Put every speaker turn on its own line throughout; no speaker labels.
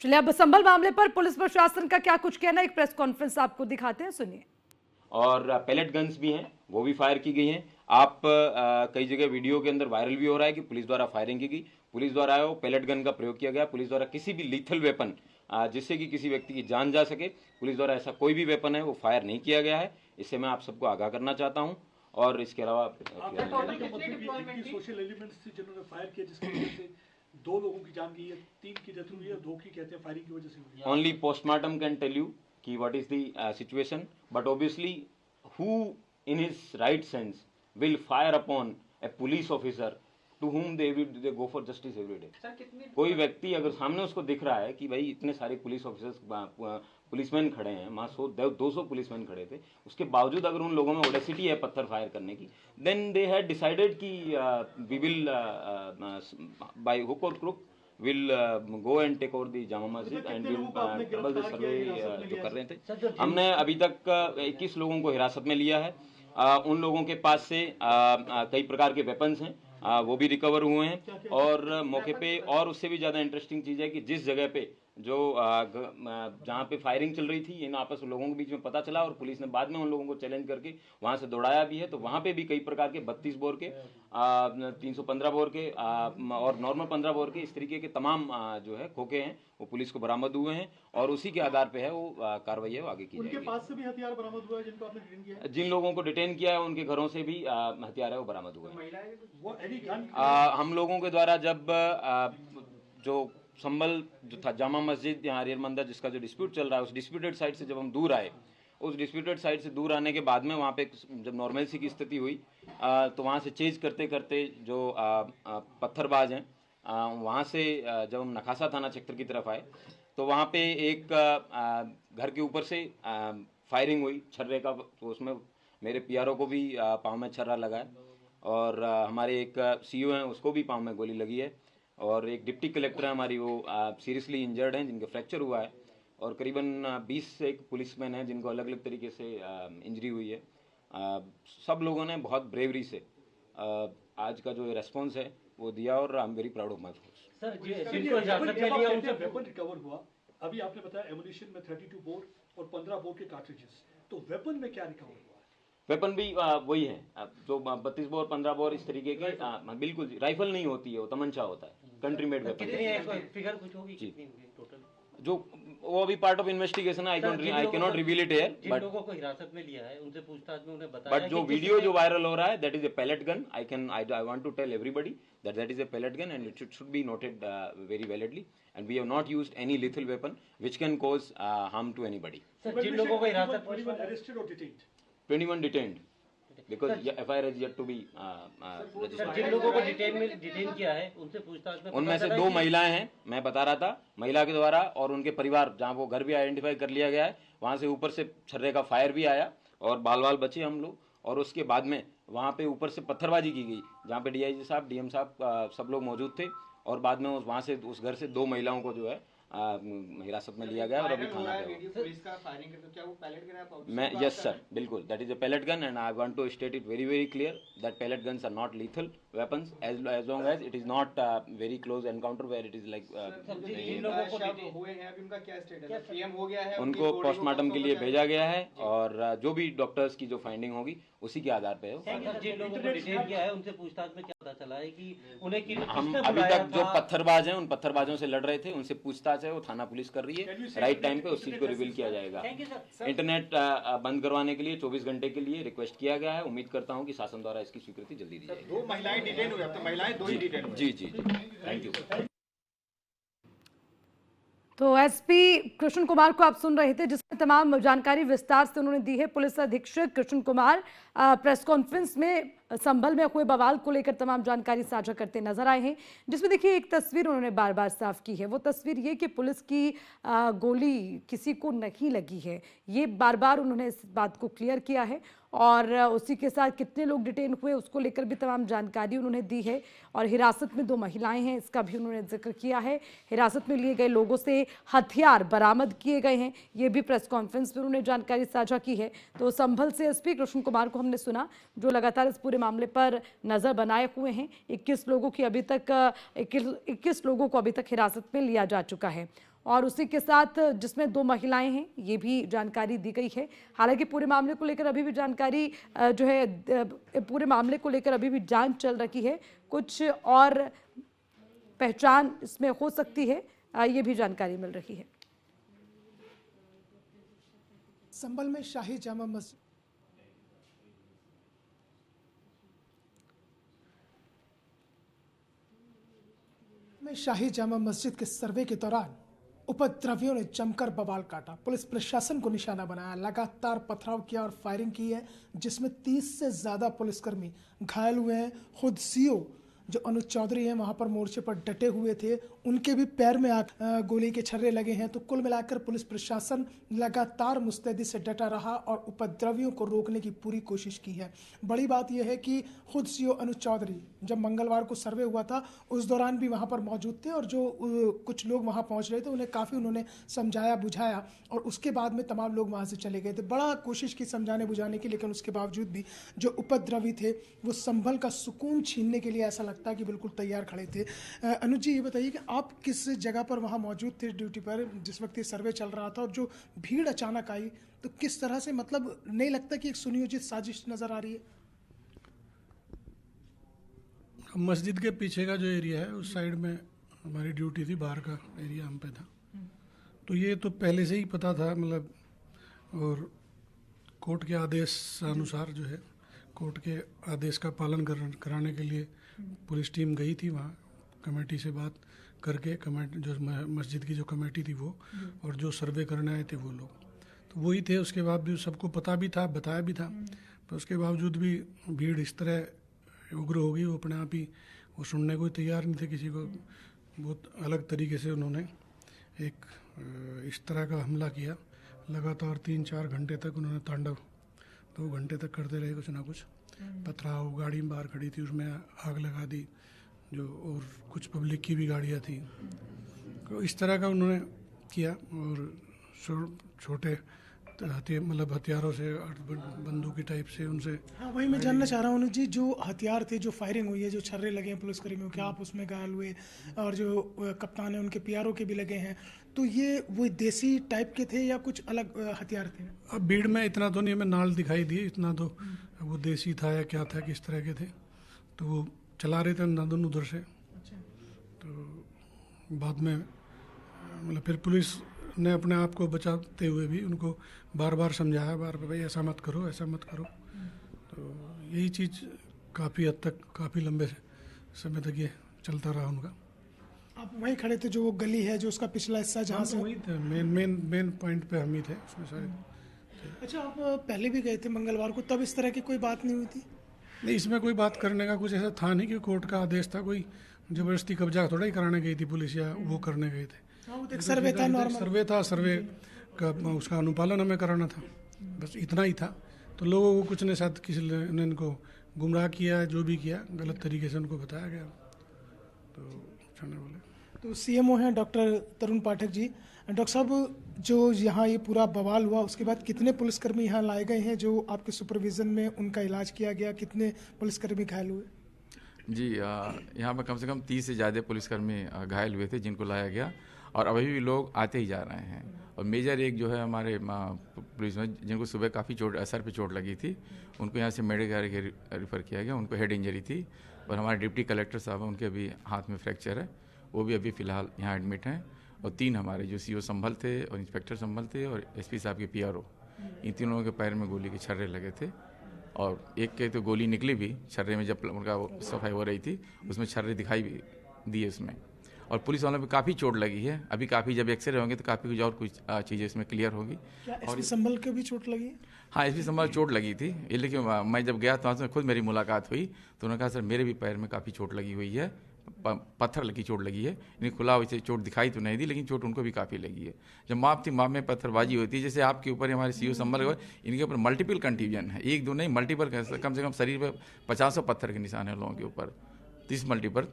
चलिए अब संभल मामले पर पुलिस प्रशासन का क्या कुछ कहना, एक प्रेस कॉन्फ्रेंस आपको दिखाते हैं, सुनिए।
और पैलेट गन्स भी हैं, वो भी फायर की गई हैं। आप कई जगह वीडियो के अंदर वायरल भी हो रहा है कि पुलिस द्वारा फायरिंग की गई, पुलिस द्वारा वो पैलेट गन का प्रयोग किया गया, पुलिस द्वारा किसी भी लीथल वेपन जिससे कि किसी व्यक्ति की जान जा सके, पुलिस द्वारा ऐसा कोई भी वेपन है वो फायर नहीं किया गया है। इससे मैं आप सबको आगाह करना चाहता हूँ। और इसके अलावा
सोशल एलिमेंट्स जिन्होंने फायर किया जिसकी वजह से 2 लोगों की जान गई है, 3 की डेथ हुई है, 2 की कहते हैं फायरिंग की वजह से हुई है।
Only postmortem can tell you कि what is the situation, but obviously who in his right sense will fire upon a police officer to whom they go for justice every day. कोई व्यक्ति अगर सामने उसको दिख रहा है कि भाई इतने सारे पुलिस ऑफिसर्स पुलिसमैन खड़े हैं, वहाँ 100-200 पुलिसमैन खड़े थे, उसके बावजूद अगर उन लोगों में ऑडेसिटी है पत्थर फायर करने की, देन दे हैड डिसाइडेड कि वी विल बाय हुक और crook will go and take over the Jama Masjid and will double the survey जो कर रहे थे। हमने अभी तक 21 लोगों को हिरासत में लिया है। उन लोगों के पास से कई प्रकार के वेपन्स हैं, वो भी रिकवर हुए हैं। और मौके पे और उससे भी ज़्यादा इंटरेस्टिंग चीज़ है कि जिस जगह पे जो जहाँ पे फायरिंग चल रही थी, इन आपस में लोगों के बीच में पता चला और पुलिस ने बाद में उन लोगों को चैलेंज करके वहाँ से दौड़ाया भी है। तो वहाँ पे भी कई प्रकार के 32 बोर के 315 बोर के और नॉर्मल 15 बोर के इस तरीके के तमाम जो है खोखे हैं वो पुलिस को बरामद हुए हैं और उसी के आधार पे है वो कार्रवाई है वो आगे की जाएगी।
उनके पास से भी हथियार बरामद हुआ है जिनको आपने डिटेन किया है?
जिन लोगों को डिटेन किया है उनके घरों से भी हथियार है वो बरामद हुए हैं। हम लोगों के द्वारा जब जो संभल जो था जामा मस्जिद यहाँ आर्यर मंदिर जिसका जो डिस्प्यूट चल रहा है, उस डिस्प्यूटेड साइड से जब हम दूर आए, उस डिस्प्यूटेड साइड से दूर आने के बाद में वहाँ पे जब नॉर्मलसी की स्थिति हुई तो वहाँ से चेज करते करते जो पत्थरबाज हैं वहाँ से जब हम नखासा थाना क्षेत्र की तरफ आए तो वहाँ पे एक घर के ऊपर से फायरिंग हुई छर्रे का। तो उसमें मेरे पीआरओ को भी पाँव में छर्रा लगा है और हमारे एक सीईओ हैं उसको भी पाँव में गोली लगी है और एक डिप्टी कलेक्टर है हमारी वो सीरियसली इंजर्ड हैं जिनके फ्रैक्चर हुआ है और करीबन 20 से एक पुलिसमैन हैं जिनको अलग अलग तरीके से इंजरी हुई है। सब लोगों ने बहुत ब्रेवरी से आज का जो रेस्पॉन्स है वो दिया और I am very proud of my force.
Sir जिनको इजाजत के लिए उनसे वेपन रिकवर हुआ, अभी आपने बताया एमुनिशन में 32 बोर और 15 बोर के कार्ट्रिजेस, तो वेपन में क्या रिकवर हुआ?
वेपन भी वही है जो 32 बोर 15 बोर इस तरीके के बिल्कुल राइफल नहीं होती है, वो तमंचा होता है, कंट्री मेड वेपन।
कितनी फिगर कुछ होगी टोटल?
जो वो अभी पार्ट ऑफ इन्वेस्टिगेशन है, I can not reveal it here.
जिन लोगों को हिरासत में लिया है उनसे पूछताछ में उन्हें बताया,
बट जो वीडियो जो वायरल हो रहा है that is a pellet gun. I want to tell everybody that is a pellet gun and it should be noted very validly and we have not used any lethal weapon which can cause harm to anybody.
Sir जिन लोगों को हिरासत
21 arrested or detained?
21 detained because FIR is yet to be registered.
जिन लोगों को detain किया है उनसे पूछताछ में
उनमें से 2 महिलाएं हैं, मैं बता रहा था, महिला के द्वारा और उनके परिवार जहां वो घर भी आइडेंटिफाई कर लिया गया है, वहां से ऊपर से छर्रे का फायर भी आया और बाल बचे हम लोग। और उसके बाद में वहाँ पे ऊपर से पत्थरबाजी की गई जहाँ पे डीआईजी साहब डीएम साहब सब लोग मौजूद थे और बाद में वहाँ से उस घर से 2 महिलाओं को जो है हिरासत में लिया गया और अभी थाना पे
पुलिस का फायरिंग करते क्या वो पैलेट गन आप
मैं यस सर बिल्कुल that is a pellet gun and I want to state it very very clear that pellet guns are not lethal weapons as long as it is not very close encounter where it is like
हुए हैं अभी उनका क्या status है? PM हो गया है,
उनको पोस्टमार्टम के लिए भेजा गया है और जो भी डॉक्टर्स की जो फाइंडिंग होगी उसी के आधार पे है।
जिन लोगों को डिटेन किया है उनसे पूछताछ में क्या पता चला है कि उन्हें
हम अभी तक जो पत्थरबाज हैं उन पत्थरबाजों से लड़ रहे थे उनसे पूछताछ है वो थाना पुलिस कर रही है, राइट टाइम पे उस चीज को रिवील किया जाएगा। इंटरनेट बंद करवाने के लिए 24 घंटे के लिए रिक्वेस्ट किया गया है, उम्मीद करता हूँ कि शासन द्वारा इसकी स्वीकृति जल्दी दी जाएगी।
2 महिलाएं डिटेन हुई, अब तो महिलाएं 2 ही डिटेन हुई।
जी थैंक यू।
तो एसपी कृष्ण कुमार को आप सुन रहे थे जिसमें तमाम जानकारी विस्तार से उन्होंने दी है। पुलिस अधीक्षक कृष्ण कुमार प्रेस कॉन्फ्रेंस में संभल में हुए बवाल को लेकर तमाम जानकारी साझा करते नजर आए हैं, जिसमें देखिए एक तस्वीर उन्होंने बार बार साफ की है। वो तस्वीर ये कि पुलिस की गोली किसी को नहीं लगी है, ये बार बार उन्होंने इस बात को क्लियर किया है और उसी के साथ कितने लोग डिटेन हुए उसको लेकर भी तमाम जानकारी उन्होंने दी है। और हिरासत में 2 महिलाएं हैं इसका भी उन्होंने जिक्र किया है। हिरासत में लिए गए लोगों से हथियार बरामद किए गए हैं, ये भी प्रेस कॉन्फ्रेंस में उन्होंने जानकारी साझा की है। तो संभल से एसपी कृष्ण कुमार को हमने सुना जो लगातार इस पूरे मामले पर नजर बनाए हुए हैं। 21 लोगों को अभी तक हिरासत में लिया जा चुका है। और उसी के साथ जिसमें 2 महिलाएं हैं, ये भी जानकारी दी गई है। हालांकि पूरे मामले को लेकर अभी भी जानकारी जो है पूरे मामले को लेकर अभी भी जांच चल रही है। कुछ और पहचान इसमें हो सकती है, ये भी जानकारी मिल रही है।
संभल में शाही जामा मस्जिद शाही जामा मस्जिद के सर्वे के दौरान उपद्रवियों ने जमकर बवाल काटा। पुलिस प्रशासन को निशाना बनाया, लगातार पथराव किया और फायरिंग की है, जिसमें 30 से ज्यादा पुलिसकर्मी घायल हुए हैं। खुद सीओ जो अनुज चौधरी हैं वहां पर मोर्चे पर डटे हुए थे, उनके भी पैर में गोली के छर्रे लगे हैं। तो कुल मिलाकर पुलिस प्रशासन लगातार मुस्तैदी से डटा रहा और उपद्रवियों को रोकने की पूरी कोशिश की है। बड़ी बात यह है कि खुद सीओ अनुज चौधरी जब मंगलवार को सर्वे हुआ था उस दौरान भी वहां पर मौजूद थे और जो कुछ लोग वहां पहुंच रहे थे उन्हें काफ़ी उन्होंने समझाया बुझाया और उसके बाद में तमाम लोग वहां से चले गए थे। बड़ा कोशिश की समझाने बुझाने की, लेकिन उसके बावजूद भी जो उपद्रवी थे वो संभल का सुकून छीनने के लिए ऐसा लगता है कि बिल्कुल तैयार खड़े थे। अनुज जी, ये बताइए कि आप किस जगह पर वहां मौजूद थे ड्यूटी पर जिस वक्त ये सर्वे चल रहा था और जो भीड़ अचानक आई तो किस तरह से, मतलब नहीं लगता कि एक सुनियोजित साजिश नजर आ रही है?
मस्जिद के पीछे का जो एरिया है उस साइड में हमारी ड्यूटी थी, बाहर का एरिया हम पे था। तो ये तो पहले से ही पता था, मतलब, और कोर्ट के आदेश अनुसार जो है कोर्ट के आदेश का पालन कराने के लिए पुलिस टीम गई थी वहाँ, कमेटी से बात करके, कमेटी जो मस्जिद की जो कमेटी थी वो, और जो सर्वे करने आए थे वो लोग तो वही थे। उसके बाद भी सबको पता भी था, बताया भी था, पर उसके बावजूद भी भीड़ इस तरह उग्र हो गई, वो अपने आप ही वो सुनने को तैयार नहीं थे किसी को। बहुत अलग तरीके से उन्होंने एक इस तरह का हमला किया। लगातार 3-4 घंटे तक उन्होंने तांडव 2 घंटे तक करते रहे, कुछ ना कुछ पथराव। गाड़ी में बाहर खड़ी थी उसमें आग लगा दी, जो और कुछ पब्लिक की भी गाड़ियाँ थी। तो इस तरह का उन्होंने किया और छोटे मतलब हथियारों से, बंदूकी टाइप से उनसे।
हाँ, वही मैं जानना चाह रहा हूँ जी, जो हथियार थे, जो फायरिंग हुई है, जो छर्रे लगे हैं पुलिसकर्मियों के, आप उसमें घायल हुए और जो कप्तान है उनके पीआरओ के भी लगे हैं, तो ये वो देसी टाइप के थे या कुछ अलग हथियार थे?
अब भीड़ में इतना तो नहीं हमें नाल दिखाई दिए, इतना तो वो देसी था या क्या था, किस तरह के थे। तो वो चला रहे थे नादन उधर से। तो बाद में मतलब फिर पुलिस ने अपने आप को बचाते हुए भी उनको बार बार समझाया, बार बार, भाई ऐसा मत करो, ऐसा मत करो। तो यही चीज़ काफ़ी हद तक, काफ़ी लंबे समय तक ये चलता रहा उनका।
आप वहीं खड़े थे, जो वो गली है, जो उसका पिछला हिस्सा जहाँ से?
वहीं थे, मेन पॉइंट पे हम ही थे उसमें सारे।
अच्छा, आप पहले भी गए थे मंगलवार को, तब इस तरह की कोई बात नहीं हुई थी?
नहीं, इसमें कोई बात करने का कुछ ऐसा था नहीं कि कोर्ट का आदेश था, कोई जबरदस्ती कब्जा थोड़ा ही कराने गई थी पुलिस या वो करने गए थे।
सर्वे था, नॉर्मल
सर्वे था, सर्वे का उसका अनुपालन हमें कराना था, बस इतना ही था। तो लोगों को कुछ ने शायद किसी ने इनको गुमराह किया, जो भी किया गलत तरीके से उनको बताया गया, तो छाने बोले।
तो सीएमओ हैं डॉक्टर तरुण पाठक जी। डॉक्टर साहब, जो यहाँ ये पूरा बवाल हुआ उसके बाद कितने पुलिसकर्मी यहाँ लाए गए हैं जो आपके सुपरविजन में उनका इलाज किया गया, कितने पुलिसकर्मी घायल हुए?
जी, यहाँ पर कम से कम 30 से ज़्यादा पुलिसकर्मी घायल हुए थे जिनको लाया गया, और अभी भी लोग आते ही जा रहे हैं। और मेजर एक जो है हमारे पुलिस में जिनको सुबह काफ़ी चोट, सर पे चोट लगी थी, उनको यहाँ से मेडिकल के रेफर किया गया, उनको हेड इंजरी थी। और हमारे डिप्टी कलेक्टर साहब हैं, उनके अभी हाथ में फ्रैक्चर है, वो भी अभी फ़िलहाल यहाँ एडमिट हैं। और 3 हमारे जो सीओ संभल थे और इंस्पेक्टर संभल थे और एसपी साहब के पीआरओ, इन तीनों के पैर में गोली के छर्रे लगे थे। और एक के तो गोली निकली भी छर्रे में, जब उनका सफाई हो रही थी उसमें छर्रे दिखाई भी दिए उसमें। और पुलिस वालों पे काफ़ी चोट लगी है, अभी काफ़ी जब एक्सरे होंगे तो काफ़ी कुछ चीज़ें इसमें क्लियर होगी।
और संभल के भी चोट लगी?
हाँ, एसपी संभल चोट लगी थी, लेकिन मैं जब गया तो वहाँ से खुद मेरी मुलाकात हुई तो उन्होंने कहा सर मेरे भी पैर में काफ़ी चोट लगी हुई है, पत्थर लगी चोट लगी है। इन्हें खुला वैसे चोट दिखाई तो नहीं दी, लेकिन चोट उनको भी काफ़ी लगी है। जब माप थी, माप में पत्थरबाजी होती है, जैसे आपके ऊपर हमारे सीओ संभल के, इनके ऊपर मल्टीपल कंट्यूजन है, 1-2 नहीं, मल्टीपल, कम से कम शरीर पर 50 पत्थर के निशान है लोगों के ऊपर, 30 मल्टीपल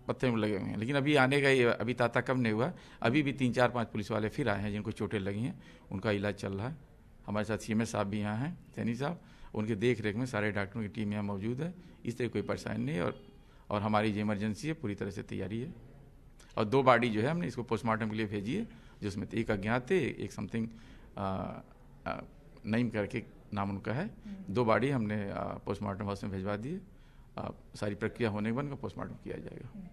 पत्थर में लगे हुए हैं। लेकिन अभी आने का अभी ताता कम नहीं हुआ, अभी भी 3-4-5 पुलिस वाले फिर आए हैं जिनको चोटें लगी हैं, उनका इलाज चल रहा है। हमारे साथ सीएमएस साहब भी यहाँ हैं, सैनी साहब, उनके देख रेख में सारे डॉक्टरों की टीम यहाँ मौजूद है। इस तरह कोई परेशानी नहीं, और हमारी जो इमरजेंसी है पूरी तरह से तैयारी है। और 2 बॉडी जो है हमने इसको पोस्टमार्टम के लिए भेजी है, जिसमें एक अज्ञात है, एक समथिंग नईम करके नाम उनका है। 2 बॉडी हमने पोस्टमार्टम हाउस में भिजवा दी है। सारी प्रक्रिया होने के बाद उनका पोस्टमार्टम किया जाएगा।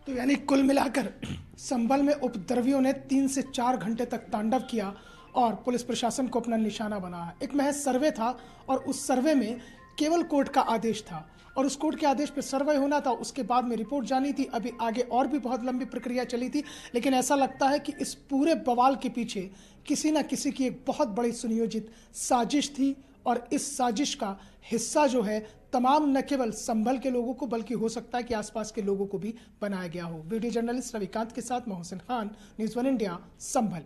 तो यानी कुल मिलाकर संभल में उपद्रवियों ने 3 से 4 घंटे तक तांडव किया और पुलिस प्रशासन को अपना निशाना बनाया। एक महज सर्वे था और उस सर्वे में केवल कोर्ट का आदेश था और उस कोर्ट के आदेश पर सर्वे होना था, उसके बाद में रिपोर्ट जानी थी। अभी आगे और भी बहुत लंबी प्रक्रिया चली थी, लेकिन ऐसा लगता है कि इस पूरे बवाल के पीछे किसी न किसी की एक बहुत बड़ी सुनियोजित साजिश थी और इस साजिश का हिस्सा जो है तमाम न केवल संभल के लोगों को बल्कि हो सकता है कि आसपास के लोगों को भी बनाया गया हो। वीडियो जर्नलिस्ट रविकांत के साथ मोहसिन खान, न्यूज़ 1 इंडिया, संभल।